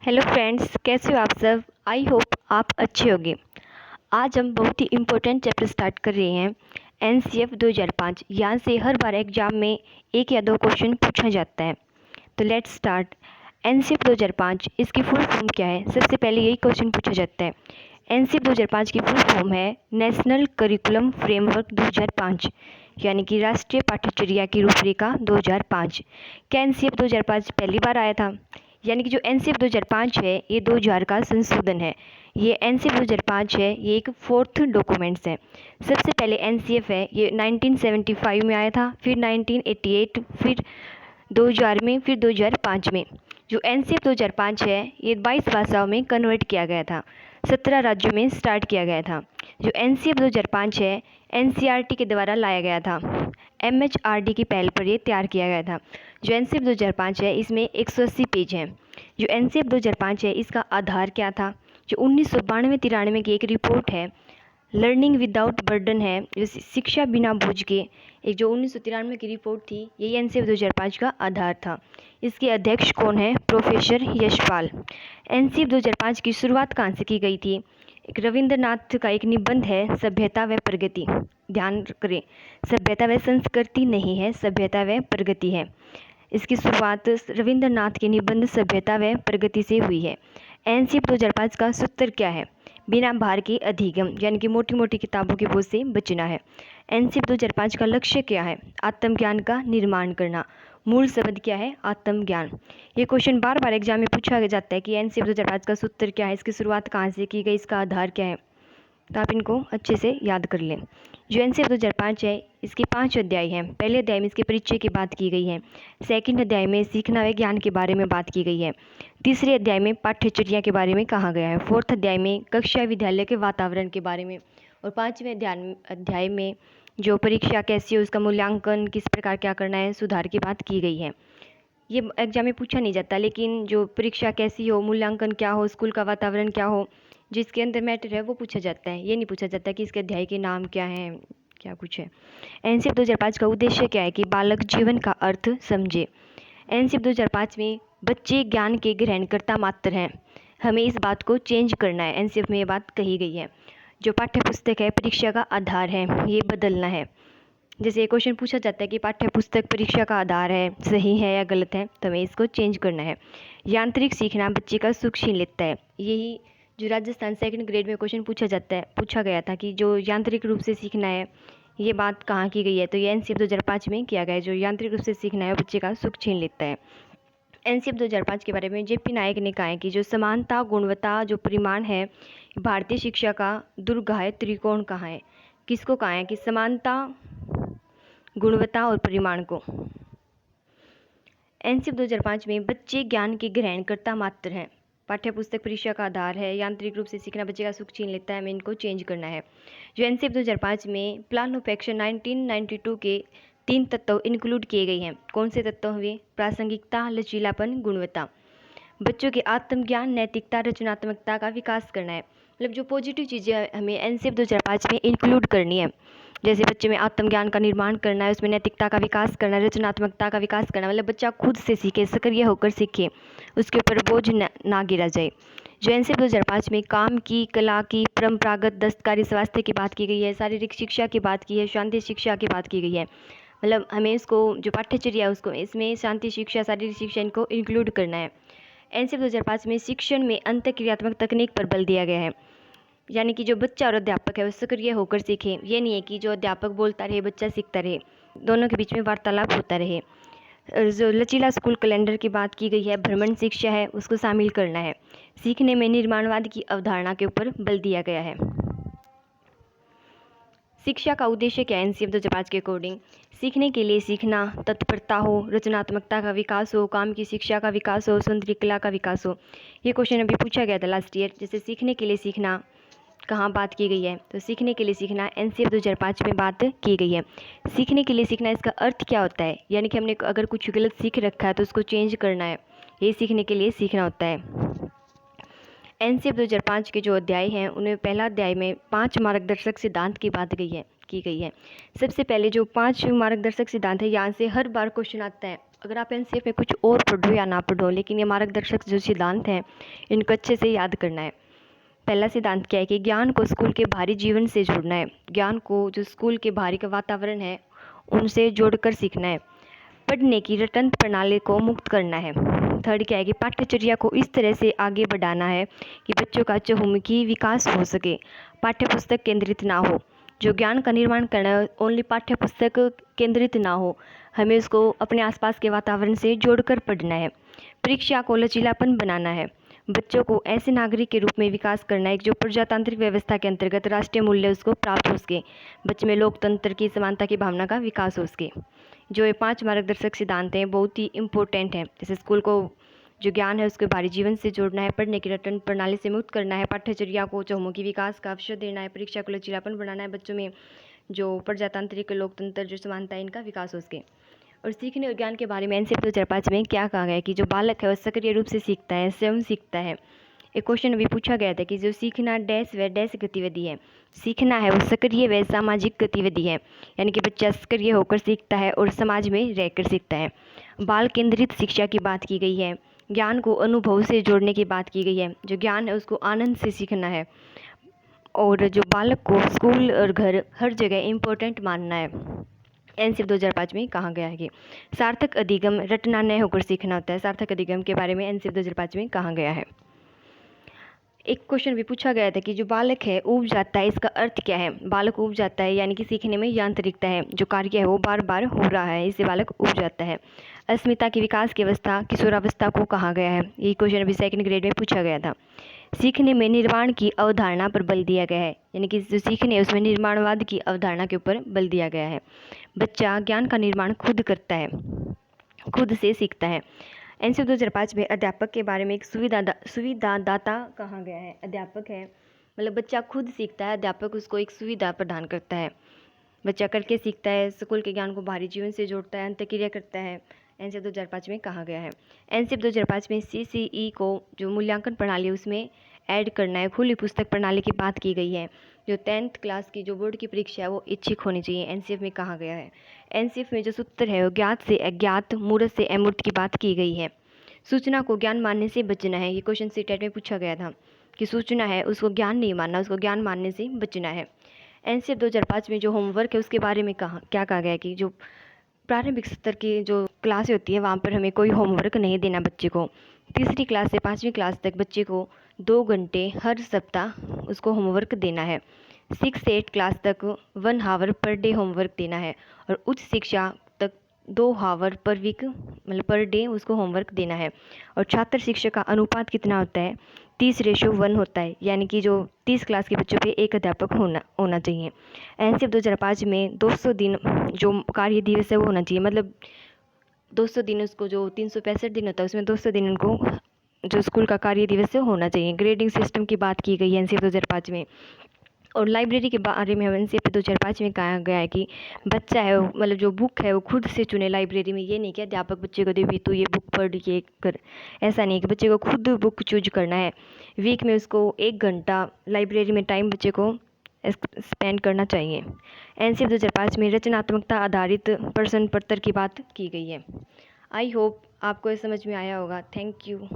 Hello friends, कैसे हो आप सब। आई होप आप अच्छे होंगे। आज हम बहुत ही इम्पोर्टेंट चैप्टर स्टार्ट कर रहे हैं एनसीएफ 2005। यहाँ से हर बार एग्जाम में एक या दो क्वेश्चन पूछा जाता है। तो लेट्स स्टार्ट। एनसीएफ 2005 इसकी फुल फॉर्म क्या है, सबसे पहले यही क्वेश्चन पूछा जाता है। एनसीएफ 2005 की फुल फॉर्म है नेशनल करिकुलम फ्रेमवर्क 2005, यानी कि राष्ट्रीय पाठ्यचर्या की रूपरेखा 2005। क्या एनसीएफ 2005 पहली बार आया था? यानी कि जो एनसीएफ 2005 है ये 2000 का संशोधन है। ये एनसीएफ 2005 है, ये एक फोर्थ डॉक्यूमेंट्स है। सबसे पहले एनसीएफ है ये 1975 में आया था, फिर 1988, फिर 2000 में, फिर 2005 में। जो एनसीएफ 2005 है ये 22 भाषाओं में कन्वर्ट किया गया था, 17 राज्यों में स्टार्ट किया गया था। जो एनसीएफ 2005 है एनसीईआरटी के द्वारा लाया गया था, एमएचआरडी की पहल पर ये तैयार किया गया था। जो एनसीएफ 2005 है इसमें 180 पेज हैं। जो एनसीएफ 2005 है इसका आधार क्या था? जो 1992-93 की एक रिपोर्ट है लर्निंग विदाउट बर्डन है, जो शिक्षा बिना बोझ के, एक जो 1993 की रिपोर्ट थी, यही एनसीएफ 2005 का आधार था। इसके अध्यक्ष कौन है? प्रोफेसर यशपाल। एनसीएफ 2005 की शुरुआत कहाँ से की गई थी? एक रविंद्रनाथ का एक निबंध है सभ्यता व प्रगति। ध्यान करें, सभ्यता व संस्कृति नहीं है, सभ्यता व प्रगति है। इसकी शुरुआत रविंद्रनाथ के निबंध सभ्यता व प्रगति से हुई है। एनसीएफ 2005 का सूत्र क्या है? बिना भार के अधिगम, यानी कि मोटी मोटी किताबों के बोझ से बचना है। एनसीएफ 2005 का लक्ष्य क्या है? आत्मज्ञान का निर्माण करना। मूल शब्द क्या है? आत्मज्ञान। ये क्वेश्चन बार बार एग्जाम में पूछा जाता है कि एनसीएफ 2005 का सूत्र क्या है, इसकी शुरुआत कहाँ से की गई, इसका आधार क्या है। तो आप इनको अच्छे से याद कर लें। जो एनसीएफ 2005 है इसके 5 अध्याय हैं। पहले अध्याय में इसके परिचय की बात की गई है, सेकंड अध्याय में सीखना व ज्ञान के बारे में बात की गई है, तीसरे अध्याय में पाठ्यचर्या के बारे में कहा गया है, फोर्थ अध्याय में कक्षा विद्यालय के वातावरण के बारे में, और पाँचवें अध्याय में जो परीक्षा कैसी हो, उसका मूल्यांकन किस प्रकार क्या करना है, सुधार की बात की गई है। ये एग्जाम में पूछा नहीं जाता, लेकिन जो परीक्षा कैसी हो, मूल्यांकन क्या हो, स्कूल का वातावरण क्या हो, जिसके अंदर मैटर है वो पूछा जाता है। ये नहीं पूछा जाता कि इसके अध्याय के नाम क्या हैं, क्या कुछ है। एनसीएफ 2005 का उद्देश्य क्या है? कि बालक जीवन का अर्थ समझे। एनसीएफ 2005 में बच्चे ज्ञान के ग्रहणकर्ता मात्र हैं, हमें इस बात को चेंज करना है। एनसीएफ में ये बात कही गई है। जो पाठ्य पुस्तक है परीक्षा का आधार है, ये बदलना है। जैसे क्वेश्चन पूछा जाता है कि पाठ्य पुस्तक परीक्षा का आधार है, सही है या गलत है, तो हमें इसको चेंज करना है। यांत्रिक सीखना बच्चे का सुख छीन लेता है। यही जो राजस्थान सेकंड ग्रेड में क्वेश्चन पूछा गया था कि जो यांत्रिक रूप से सीखना है, ये बात कहाँ की गई है? तो ये एनसीएफ 2005 में किया गया है। जो यांत्रिक रूप से सीखना है बच्चे का सुख छीन लेता है। एनसीएफ 2005 के बारे में जेपी नायक ने कहा है कि जो समानता गुणवत्ता जो परिमाण है, भारतीय शिक्षा का दुर्गाय त्रिकोण कहाँ है? किसको कहा है? कि समानता, गुणवत्ता और परिमाण को। एनसीएफ 2005 में बच्चे ज्ञान के ग्रहणकर्ता मात्र हैं, पाठ्य पुस्तक परीक्षा का आधार है, यांत्रिक रूप से सीखना बच्चे का सुख छीन लेता है, हमें इनको चेंज करना है। जो एनसीएफ 2005 में प्लान ऑफ एक्शन 1992 के 3 तत्व इंक्लूड किए गए हैं। कौन से तत्व हुए? प्रासंगिकता, लचीलापन, गुणवत्ता। बच्चों के आत्मज्ञान, नैतिकता, रचनात्मकता का विकास करना है। मतलब जो पॉजिटिव चीज़ें हमें एनसीएफ 2005 में इंक्लूड करनी है, जैसे बच्चे में आत्मज्ञान का निर्माण करना है, उसमें नैतिकता का विकास करना है, रचनात्मकता का विकास करना, मतलब बच्चा खुद से सीखे, सक्रिय होकर सीखे, उसके ऊपर बोझ ना गिरा जाए। जो एनसीएफ 2005 में काम की, कला की, परंपरागत दस्तकारी, स्वास्थ्य की बात की गई है, शारीरिक शिक्षा की बात की है, शांति शिक्षा की बात की गई है। मतलब हमें इसको जो पाठ्यचर्या है उसको इसमें शांति शिक्षा, शारीरिक शिक्षा इनको इंक्लूड करना है। एनसीएफ 2005 में शिक्षण में अंतःक्रियात्मक तकनीक पर बल दिया गया है, यानी कि जो बच्चा और अध्यापक है वो सक्रिय होकर सीखे। ये नहीं है कि जो अध्यापक बोलता रहे बच्चा सीखता रहे, दोनों के बीच में वार्तालाप होता रहे। जो लचीला स्कूल कैलेंडर की बात की गई है, भ्रमण शिक्षा है, उसको शामिल करना है। सीखने में निर्माणवाद की अवधारणा के ऊपर बल दिया गया है। शिक्षा का उद्देश्य क्या है एनसीएफ 2005 के अकॉर्डिंग? सीखने के लिए सीखना, तत्परता हो, रचनात्मकता का विकास हो, काम की शिक्षा का विकास हो, सौंदर्य कला का विकास हो। ये क्वेश्चन अभी पूछा गया था लास्ट ईयर। जैसे सीखने के लिए सीखना कहाँ बात की गई है? तो सीखने के लिए सीखना एनसीएफ 2005 में बात की गई है। सीखने के लिए सीखना, इसका अर्थ क्या होता है? यानी कि हमने अगर कुछ गलत सीख रखा है तो उसको चेंज करना है, ये सीखने के लिए सीखना होता है। एनसीएफ 2005 के जो अध्याय हैं उनमें पहला अध्याय में 5 मार्गदर्शक सिद्धांत की बात की गई है। सबसे पहले जो 5 मार्गदर्शक सिद्धांत है, यहाँ से हर बार क्वेश्चन आता है अगर आप एनसीएफ में कुछ और पढ़ो या ना पढ़ो, लेकिन ये मार्गदर्शक जो सिद्धांत हैं इनको अच्छे से याद करना है। पहला सिद्धांत क्या है कि ज्ञान को स्कूल के बाहरी जीवन से जोड़ना है। ज्ञान को जो स्कूल के बाहरी का वातावरण है उनसे जोड़कर सीखना है। पढ़ने की रटंत प्रणाली को मुक्त करना है। थर्ड क्या है कि पाठ्यचर्या को इस तरह से आगे बढ़ाना है कि बच्चों का चहुमुखी विकास हो सके, पाठ्य पुस्तक केंद्रित ना हो। जो ज्ञान का निर्माण करना है ओनली पाठ्य पुस्तक केंद्रित ना हो, हमें उसको अपने आसपास के वातावरण से जोड़कर पढ़ना है। परीक्षा को लचीलापन बनाना है। बच्चों को ऐसे नागरिक के रूप में विकास करना है जो प्रजातांत्रिक व्यवस्था के अंतर्गत राष्ट्रीय मूल्य उसको प्राप्त हो सके, बच्चे में लोकतंत्र की समानता की भावना का विकास हो सके। जो ये 5 मार्गदर्शक सिद्धांत हैं बहुत ही इम्पोर्टेंट हैं। जैसे स्कूल को जो ज्ञान है उसके बाहरी जीवन से जोड़ना है, पढ़ने की रटन प्रणाली से मुक्त करना है, पाठ्यचर्या को चहुमुखी विकास का अवसर देना है, परीक्षा को लचीलापन बनाना है, बच्चों में जो प्रजातांत्रिक लोकतंत्र जो समानता है इनका विकास हो सके। और सीखने और ज्ञान के बारे में एनसीएफ 2005 में क्या कहा गया है कि जो बालक है वह सक्रिय रूप से सीखता है, स्वयं सीखता है। एक क्वेश्चन अभी पूछा गया था कि जो सीखना डैश व डैश गतिविधि है। सीखना है वो सक्रिय व सामाजिक गतिविधि है, यानी कि बच्चा सक्रिय होकर सीखता है और समाज में रहकर सीखता है। बाल केंद्रित शिक्षा की बात की गई है। ज्ञान को अनुभव से जोड़ने की बात की गई है। जो ज्ञान है उसको आनंद से सीखना है और जो बालक को स्कूल और घर हर जगह इम्पोर्टेंट मानना है। एनसीएफ 2005 में कहा गया है कि सार्थक अधिगम रटना न होकर सीखना होता है। सार्थक अधिगम के बारे में एनसीएफ 2005 में कहा गया है। एक क्वेश्चन भी पूछा गया था कि जो बालक है ऊब जाता है, इसका अर्थ क्या है। बालक ऊब जाता है यानी कि सीखने में यांत्रिकता है, जो कार्य है वो बार बार हो रहा है, इससे बालक ऊब जाता है। अस्मिता की विकास की अवस्था किशोरावस्था को कहा गया है। ये क्वेश्चन अभी 2nd ग्रेड में पूछा गया था। सीखने में निर्माण की अवधारणा पर बल दिया गया है, यानी कि जो सीखने है उसमें निर्माणवाद की अवधारणा के ऊपर बल दिया गया है। बच्चा ज्ञान का निर्माण खुद करता है, खुद से सीखता है। एनसीएफ 2005 में अध्यापक के बारे में एक सुविधादाता कहा गया है। अध्यापक है मतलब बच्चा खुद सीखता है, अध्यापक उसको एक सुविधा प्रदान करता है। बच्चा करके सीखता है, स्कूल के ज्ञान को बाहरी जीवन से जोड़ता है, अंतःक्रिया करता है। एनसीएफ 2005 में कहा गया है। एनसीएफ 2005 में सीसीई को जो मूल्यांकन प्रणाली है उसमें ऐड करना है। खुली पुस्तक प्रणाली की बात की गई है। जो 10th क्लास की जो बोर्ड की परीक्षा है वो ऐच्छिक होनी चाहिए, एनसीएफ में कहा गया है। एनसीएफ में जो सूत्र है वो ज्ञात से अज्ञात, मूर्त से अमूर्त की बात की गई है। सूचना को ज्ञान मानने से बचना है। ये क्वेश्चन सीटेट में पूछा गया था कि सूचना है उसको ज्ञान नहीं मानना, उसको ज्ञान मानने से बचना है। एनसीएफ 2005 में जो होमवर्क है उसके बारे में क्या कहा गया है कि जो प्रारंभिक स्तर की जो क्लास होती है वहाँ पर हमें कोई होमवर्क नहीं देना बच्चे को। 3री क्लास से 5वीं क्लास तक बच्चे को 2 घंटे हर सप्ताह उसको होमवर्क देना है। 6 से 8 क्लास तक 1 हावर पर डे होमवर्क देना है और उच्च शिक्षा तक 2 हावर पर वीक मतलब पर डे उसको होमवर्क देना है। और छात्र शिक्षक का अनुपात कितना होता है, 30:1 होता है, यानी कि जो 30 क्लास के बच्चों पे एक अध्यापक होना चाहिए। एनसीएफ 2005 में 200 दिन जो कार्य दिवस है वो होना चाहिए, मतलब 200 दिन उसको जो 365 दिन होता है उसमें 200 दिन उनको जो स्कूल का कार्य दिवस है होना चाहिए। ग्रेडिंग सिस्टम की बात की गई है एनसीएफ 2005 में। और लाइब्रेरी के बारे में एनसीएफ 2005 में कहा गया है कि बच्चा है मतलब जो बुक है वो खुद से चुने लाइब्रेरी में। ये नहीं कि अध्यापक बच्चे को दे भी तो ये बुक पढ़ ये कर, ऐसा नहीं कि बच्चे को खुद बुक चूज करना है। वीक में उसको 1 घंटा लाइब्रेरी में टाइम बच्चे को स्पेंड करना चाहिए। एनसीएफ 2005 में रचनात्मकता आधारित प्रश्न पत्र की बात की गई है। आई होप आपको ये समझ में आया होगा। Thank you.